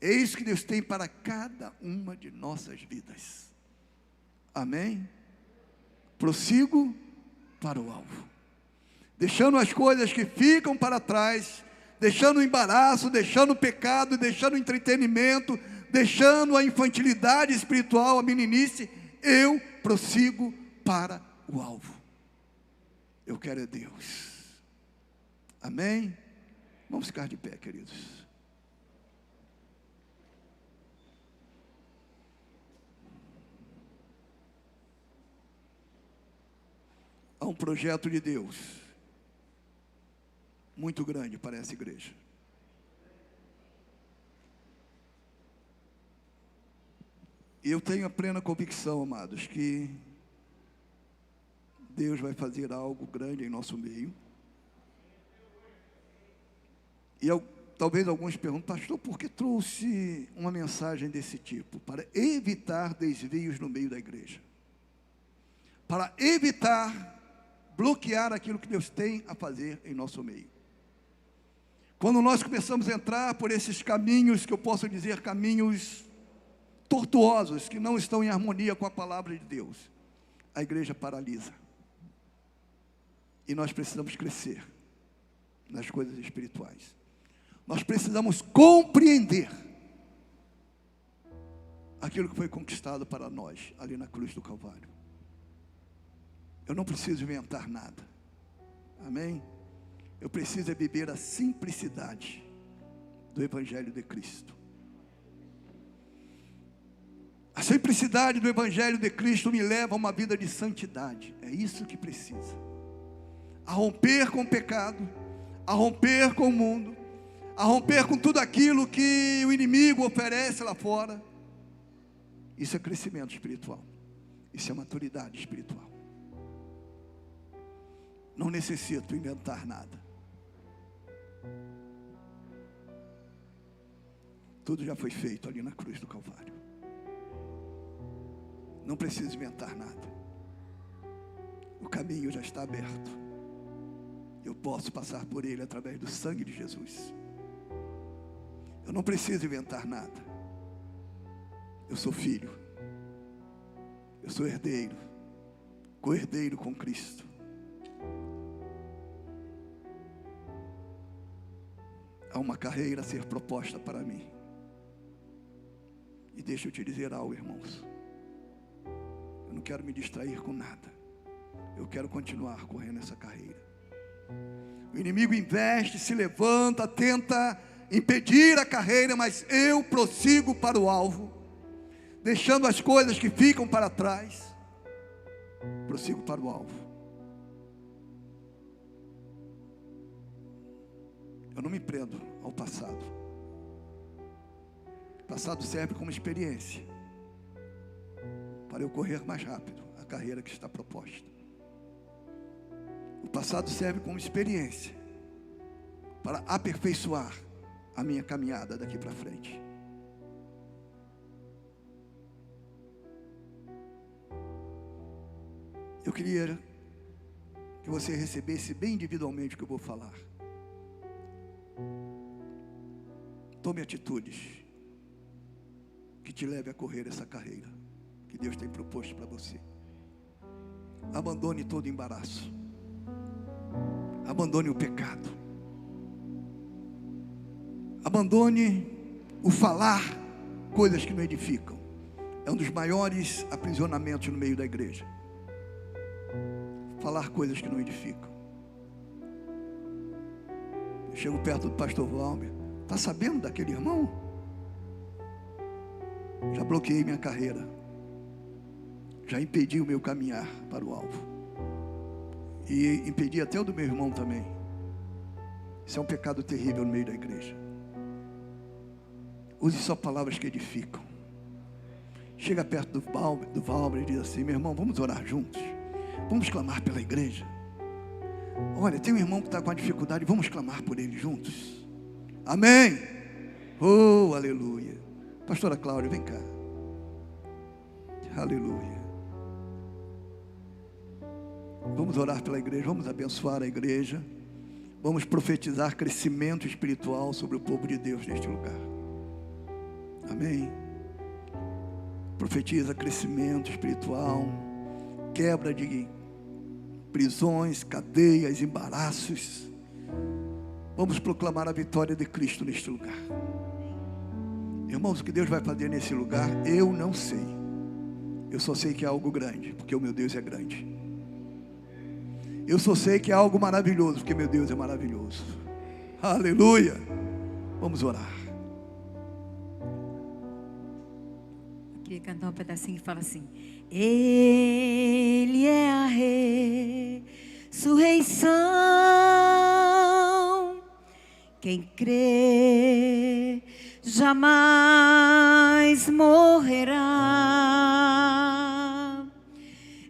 É isso que Deus tem para cada uma de nossas vidas. Amém? Prossigo para o alvo, deixando as coisas que ficam para trás, deixando o embaraço, deixando o pecado, deixando o entretenimento, deixando a infantilidade espiritual, a meninice. Eu prossigo para o alvo. Eu quero é Deus. Amém? Vamos ficar de pé, queridos. Há um projeto de Deus muito grande para essa igreja. E eu tenho a plena convicção, amados, que Deus vai fazer algo grande em nosso meio. E talvez alguns perguntem: pastor, por que trouxe uma mensagem desse tipo? Para evitar desvios no meio da igreja, para evitar bloquear aquilo que Deus tem a fazer em nosso meio. Quando nós começamos a entrar por esses caminhos, que eu posso dizer caminhos tortuosos, que não estão em harmonia com a palavra de Deus, a igreja paralisa. E nós precisamos crescer nas coisas espirituais. Nós precisamos compreender aquilo que foi conquistado para nós ali na cruz do Calvário. Eu não preciso inventar nada. Amém? Eu preciso viver a simplicidade do Evangelho de Cristo. A simplicidade do Evangelho de Cristo me leva a uma vida de santidade. É isso que precisa. A romper com o pecado, a romper com o mundo, a romper com tudo aquilo que o inimigo oferece lá fora. Isso é crescimento espiritual. Isso é maturidade espiritual. Não necessito inventar nada. Tudo já foi feito ali na cruz do Calvário. Não preciso inventar nada. O caminho já está aberto. Eu posso passar por ele através do sangue de Jesus. Eu não preciso inventar nada. Eu sou filho. Eu sou herdeiro. Co-herdeiro com Cristo. Há uma carreira a ser proposta para mim. E deixa eu te dizer algo, irmãos. Eu não quero me distrair com nada. Eu quero continuar correndo essa carreira. O inimigo investe, se levanta, tenta impedir a carreira, mas eu prossigo para o alvo, deixando as coisas que ficam para trás. Prossigo para o alvo. Eu não me prendo ao passado. O passado serve como experiência para eu correr mais rápido a carreira que está proposta. O passado serve como experiência para aperfeiçoar a minha caminhada daqui para frente. Eu queria que você recebesse bem individualmente o que eu vou falar. Tome atitudes que te leve a correr essa carreira que Deus tem proposto para você. Abandone todo embaraço. Abandone o pecado. Abandone o falar coisas que não edificam. É um dos maiores aprisionamentos no meio da igreja. Falar coisas que não edificam. Eu chego perto do pastor Valmer. Está sabendo daquele irmão? Já bloqueei minha carreira. Já impedi o meu caminhar para o alvo. E impedi até o do meu irmão também. Isso é um pecado terrível no meio da igreja. Use só palavras que edificam. Chega perto do Valmer e diz assim: meu irmão, vamos orar juntos. Vamos clamar pela igreja. Olha, tem um irmão que está com uma dificuldade, vamos clamar por ele juntos. Amém. Oh, aleluia. Pastora Cláudia, vem cá. Aleluia. Vamos orar pela igreja, vamos abençoar a igreja. Vamos profetizar crescimento espiritual sobre o povo de Deus neste lugar. Amém. Profetiza crescimento espiritual, quebra de prisões, cadeias, embaraços. Vamos proclamar a vitória de Cristo neste lugar. Irmãos, o que Deus vai fazer nesse lugar, eu não sei. Eu só sei que é algo grande, porque o meu Deus é grande. Eu só sei que é algo maravilhoso, porque meu Deus é maravilhoso. Aleluia. Vamos orar. Eu queria cantar um pedacinho que fala assim: Ele é a ressurreição. Quem crê jamais morrerá.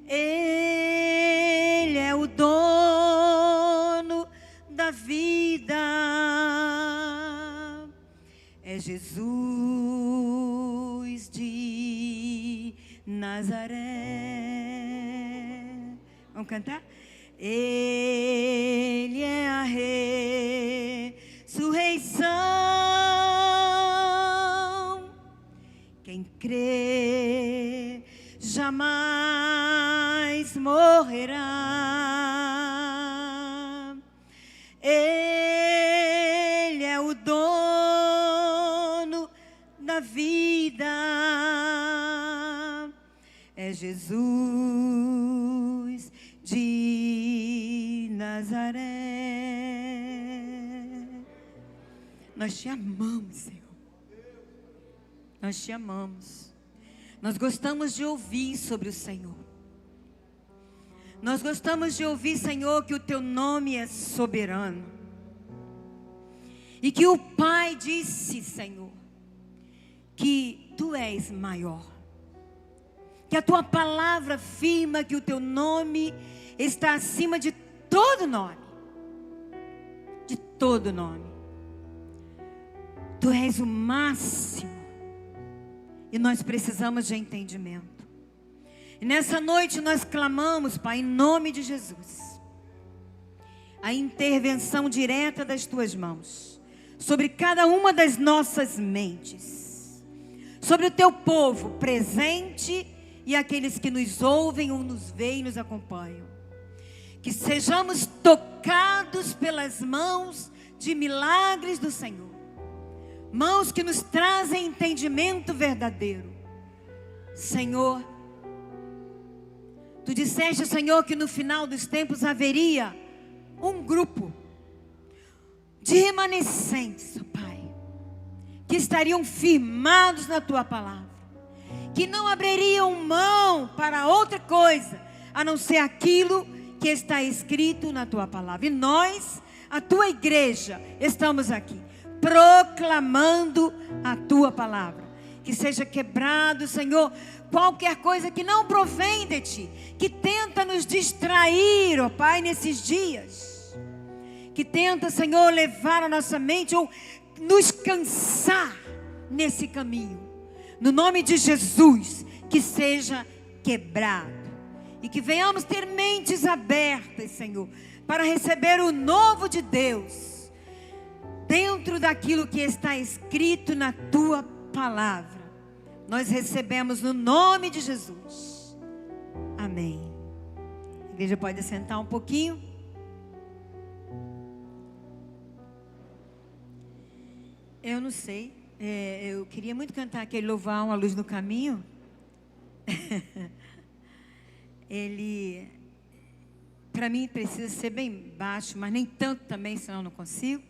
Ele é o dono da vida. É Jesus de Nazaré. Vamos cantar? Ele é a ressurreição. Quem crê jamais morrerá. Ele é o dono da vida. É Jesus de Nazaré. Nós te amamos, Senhor. Nós te amamos. Nós gostamos de ouvir sobre o Senhor. Nós gostamos de ouvir, Senhor, que o teu nome é soberano. E que o Pai disse, Senhor, que tu és maior. Que a tua palavra afirma que o teu nome está acima de todo nome. De todo nome. Tu és o máximo. E nós precisamos de entendimento. E nessa noite nós clamamos, Pai, em nome de Jesus, a intervenção direta das Tuas mãos sobre cada uma das nossas mentes, sobre o Teu povo presente e aqueles que nos ouvem ou nos veem e nos acompanham. Que sejamos tocados pelas mãos de milagres do Senhor, mãos que nos trazem entendimento verdadeiro. Senhor, Tu disseste, Senhor, que no final dos tempos haveria um grupo de remanescentes, Pai, que estariam firmados na Tua palavra, que não abririam mão para outra coisa, a não ser aquilo que está escrito na Tua palavra. E nós, a Tua igreja, estamos aqui, proclamando a Tua palavra. Que seja quebrado, Senhor, qualquer coisa que não provém de Ti, que tenta nos distrair, ó Pai, nesses dias, que tenta, Senhor, levar a nossa mente ou nos cansar nesse caminho. No nome de Jesus, que seja quebrado e que venhamos ter mentes abertas, Senhor, para receber o novo de Deus dentro daquilo que está escrito na Tua palavra. Nós recebemos no nome de Jesus. Amém. A igreja pode sentar um pouquinho. Eu não sei, eu queria muito cantar aquele Louvar uma Luz no Caminho. Ele, para mim, precisa ser bem baixo, mas nem tanto também, senão eu não consigo.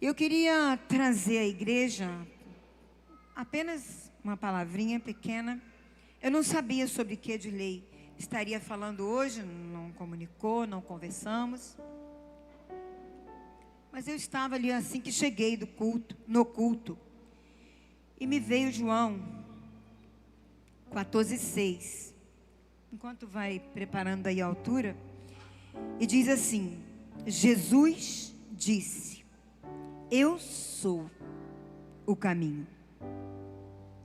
Eu queria trazer à igreja apenas uma palavrinha pequena. Eu não sabia sobre que Edilei estaria falando hoje, não comunicou, não conversamos. Mas eu estava ali assim que cheguei no culto. E me veio João 14:6. Enquanto vai preparando aí a altura. E diz assim: Jesus disse: eu sou o caminho.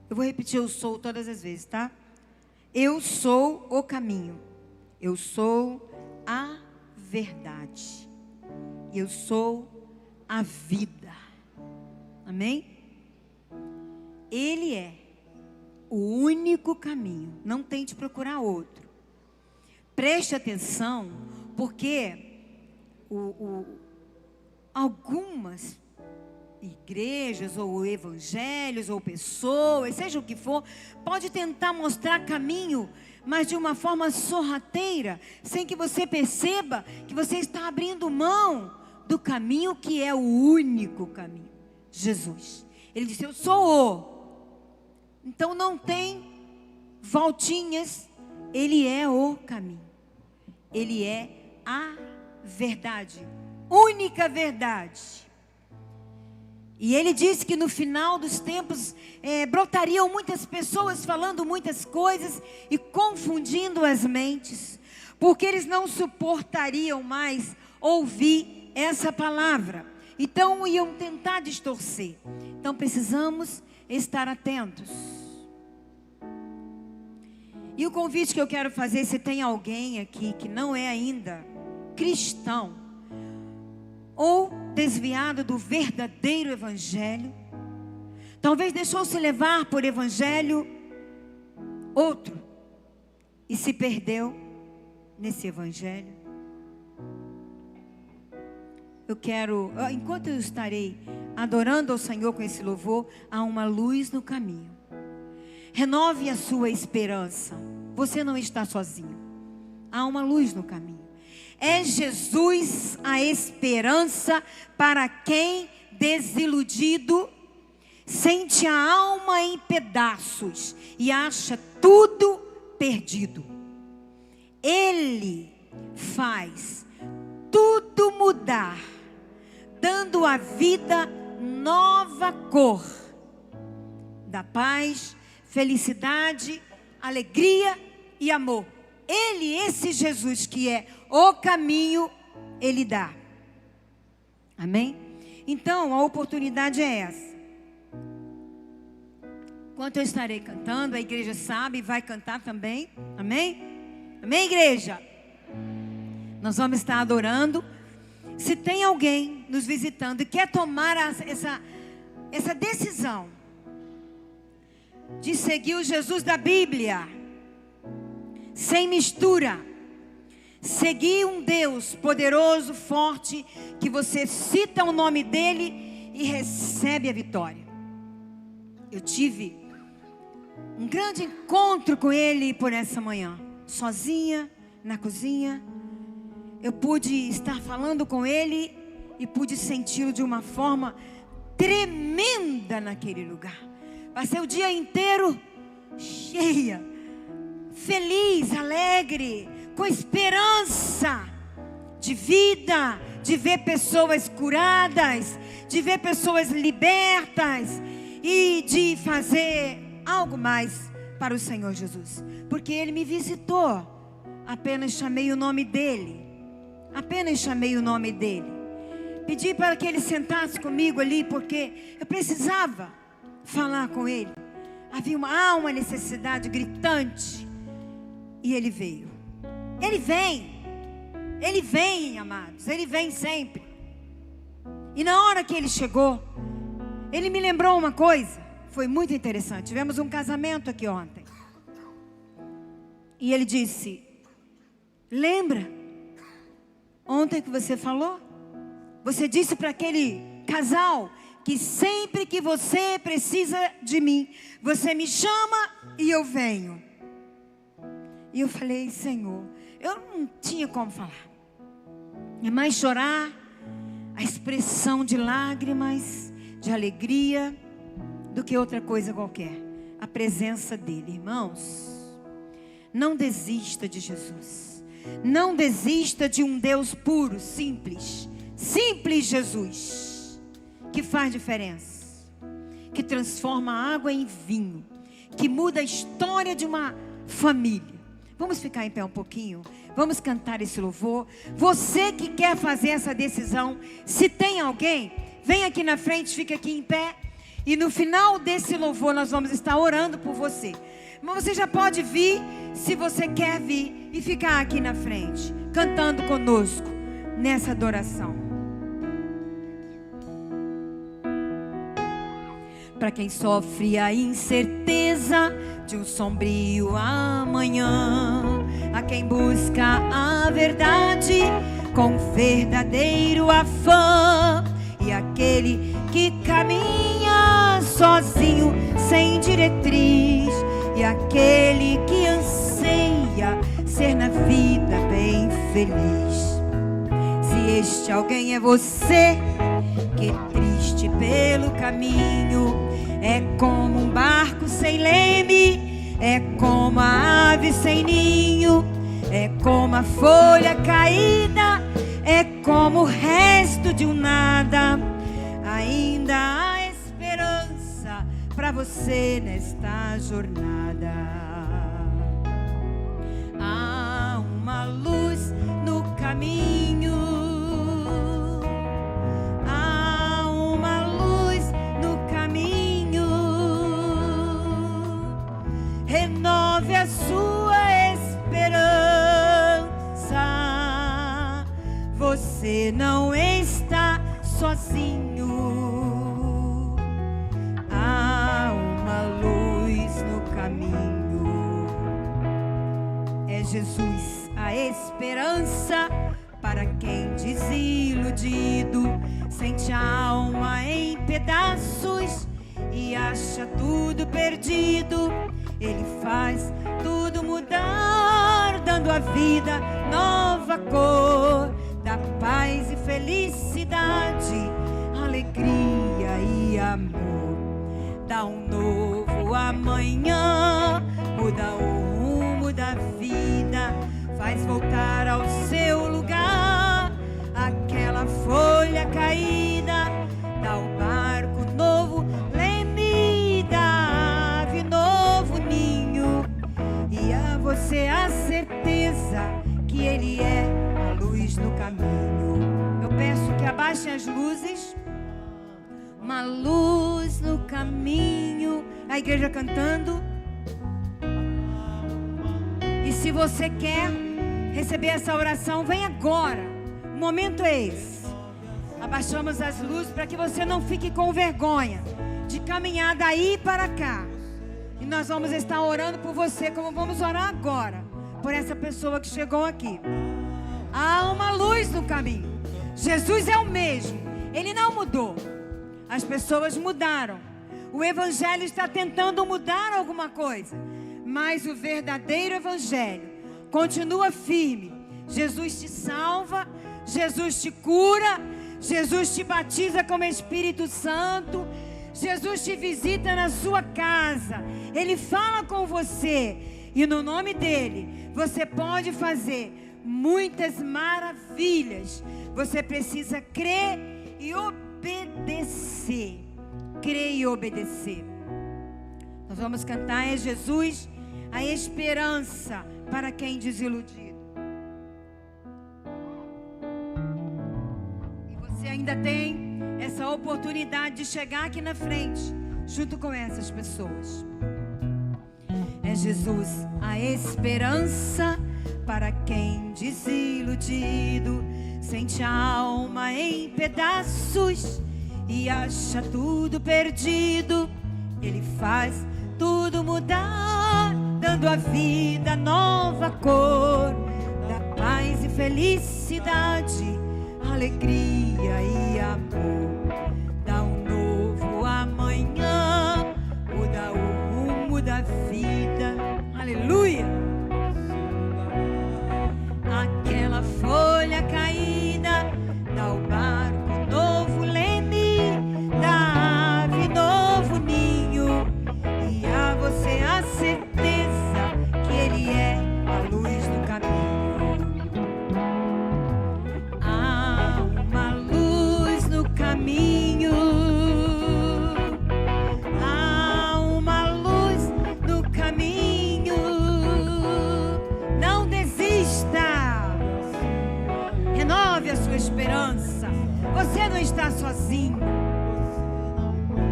Eu vou repetir eu sou todas as vezes, tá? Eu sou o caminho. Eu sou a verdade. Eu sou a vida. Amém? Ele é o único caminho. Não tente procurar outro. Preste atenção, porque algumas igrejas, ou evangelhos, ou pessoas, seja o que for, pode tentar mostrar caminho, mas de uma forma sorrateira, sem que você perceba que você está abrindo mão do caminho que é o único caminho, Jesus. Ele disse: eu sou o. Então não tem voltinhas, Ele é o caminho. Ele é a verdade, única verdade. E Ele disse que no final dos tempos brotariam muitas pessoas falando muitas coisas e confundindo as mentes, porque eles não suportariam mais ouvir essa palavra. Então iam tentar distorcer. Então precisamos estar atentos. E o convite que eu quero fazer, se tem alguém aqui que não é ainda cristão, ou desviado do verdadeiro evangelho, talvez deixou-se levar por evangelho outro, e se perdeu nesse evangelho. Eu quero, enquanto eu estarei adorando ao Senhor com esse louvor, há uma luz no caminho. Renove a sua esperança. Você não está sozinho. Há uma luz no caminho. É Jesus a esperança para quem, desiludido, sente a alma em pedaços e acha tudo perdido. Ele faz tudo mudar, dando à vida nova cor, da paz, felicidade, alegria e amor. Ele, esse Jesus que é o caminho, Ele dá. Amém? Então, a oportunidade é essa. Enquanto eu estarei cantando, a igreja sabe e vai cantar também. Amém? Amém, igreja? Nós vamos estar adorando. Se tem alguém nos visitando e quer tomar essa decisão de seguir o Jesus da Bíblia, sem mistura, seguir um Deus poderoso, forte, que você cita o nome dele e recebe a vitória. Eu tive um grande encontro com ele por essa manhã, sozinha, na cozinha. Eu pude estar falando com ele e pude senti-lo de uma forma tremenda naquele lugar. Passei o dia inteiro cheia, feliz, alegre, com esperança de vida, de ver pessoas curadas, de ver pessoas libertas e de fazer algo mais para o Senhor Jesus. Porque Ele me visitou, apenas chamei o nome dEle. Apenas chamei o nome dEle. Pedi para que Ele sentasse comigo ali, porque eu precisava falar com Ele. Havia uma necessidade gritante. E Ele veio. Ele vem, amados. Ele vem sempre. E na hora que Ele chegou, Ele me lembrou uma coisa. Foi muito interessante. Tivemos um casamento aqui ontem. E Ele disse: lembra ontem que você falou? Você disse para aquele casal que sempre que você precisa de mim, você me chama e eu venho. E eu falei: Senhor, eu não tinha como falar. É mais chorar, a expressão de lágrimas, de alegria, do que outra coisa qualquer. A presença dele. Irmãos, não desista de Jesus. Não desista de um Deus puro, simples. Simples Jesus, que faz diferença, que transforma a água em vinho, que muda a história de uma família. Vamos ficar em pé um pouquinho, vamos cantar esse louvor. Você que quer fazer essa decisão, se tem alguém, vem aqui na frente, fica aqui em pé. E no final desse louvor nós vamos estar orando por você. Mas você já pode vir, se você quer vir, e ficar aqui na frente, cantando conosco nessa adoração. Para quem sofre a incerteza de um sombrio amanhã, a quem busca a verdade com verdadeiro afã, e aquele que caminha sozinho sem diretriz, e aquele que anseia ser na vida bem feliz. Se este alguém é você, que triste pelo caminho, é como um barco sem leme, é como a ave sem ninho, é como a folha caída, é como o resto de um nada. Ainda há esperança para você nesta jornada. Há uma luz no caminho. Há uma luz no caminho. Renove a sua esperança. Você não está sozinho. Há uma luz no caminho. É Jesus a esperança para quem desiludido sente a alma em pedaços e acha tudo perdido. Ele faz tudo mudar, dando à vida nova cor, dá paz e felicidade, alegria e amor. Dá um novo amanhã, muda o rumo da vida, faz voltar ao seu lugar aquela folha caída, dá ao barco novo leme, dá ave novo ninho, e a você a certeza que Ele é a luz no caminho. Eu peço que abaixem as luzes. uma luz no caminho. A igreja cantando. E se você quer receber essa oração, vem agora. O momento é esse. Abaixamos as luzes para que você não fique com vergonha de caminhar daí para cá. E nós vamos estar orando por você, como vamos orar agora, por essa pessoa que chegou aqui. Há uma luz no caminho. Jesus é o mesmo. Ele não mudou. As pessoas mudaram. O evangelho está tentando mudar alguma coisa, mas o verdadeiro evangelho continua firme. Jesus te salva, Jesus te cura, Jesus te batiza com o Espírito Santo, Jesus te visita na sua casa, Ele fala com você, e no nome dEle, você pode fazer muitas maravilhas. Você precisa crer e obedecer. Crer e obedecer. Nós vamos cantar, é Jesus, a esperança para quem desiludido. E você ainda tem essa oportunidade de chegar aqui na frente, junto com essas pessoas. É Jesus, a esperança para quem desiludido, sente a alma em pedaços e acha tudo perdido. Ele faz tudo mudar, dando à vida nova cor, dá paz e felicidade, alegria e amor, dá um novo amanhã, muda o rumo da vida. Aleluia! Aquela folha caída dá ao barco novo leme, dá ave novo ninho, e a você a certeza que Ele é a luz do caminho. Há uma luz no caminho, há uma luz no caminho. Não desista, renove a sua esperança. Você não está sozinho.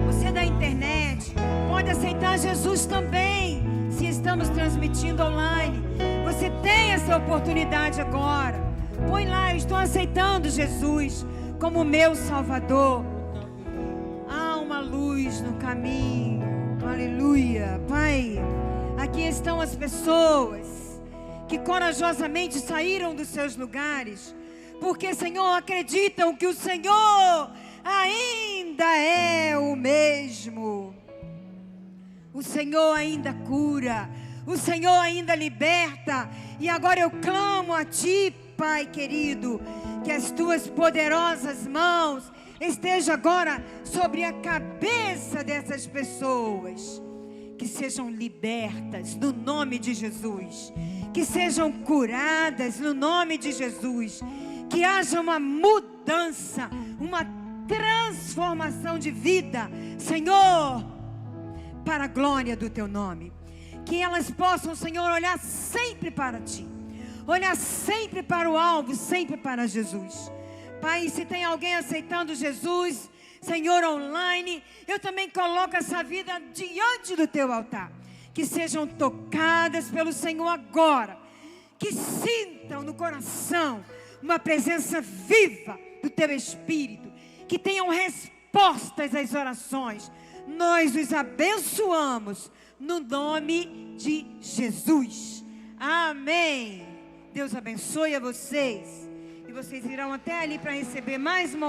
Você da internet pode aceitar Jesus também, se estamos transmitindo online. Você tem essa oportunidade agora. Põe lá, eu estou aceitando Jesus como meu Salvador. Há uma luz no caminho. Aleluia. Pai, aqui estão as pessoas que corajosamente saíram dos seus lugares, porque, Senhor, acreditam que o Senhor ainda é o mesmo. O Senhor ainda cura, o Senhor ainda liberta. E agora eu clamo a Ti, Pai querido, que as Tuas poderosas mãos estejam agora sobre a cabeça dessas pessoas, que sejam libertas no nome de Jesus, que sejam curadas no nome de Jesus, que haja uma mudança, uma transformação de vida, Senhor, para a glória do Teu nome. Que elas possam, Senhor, olhar sempre para Ti, olhar sempre para o alvo, sempre para Jesus. Pai, se tem alguém aceitando Jesus, Senhor, online, eu também coloco essa vida diante do Teu altar. Que sejam tocadas pelo Senhor agora, que sintam no coração uma presença viva do Teu Espírito, que tenham respostas às orações. Nós os abençoamos no nome de Jesus. Amém. Deus abençoe a vocês. E vocês irão até ali para receber mais uma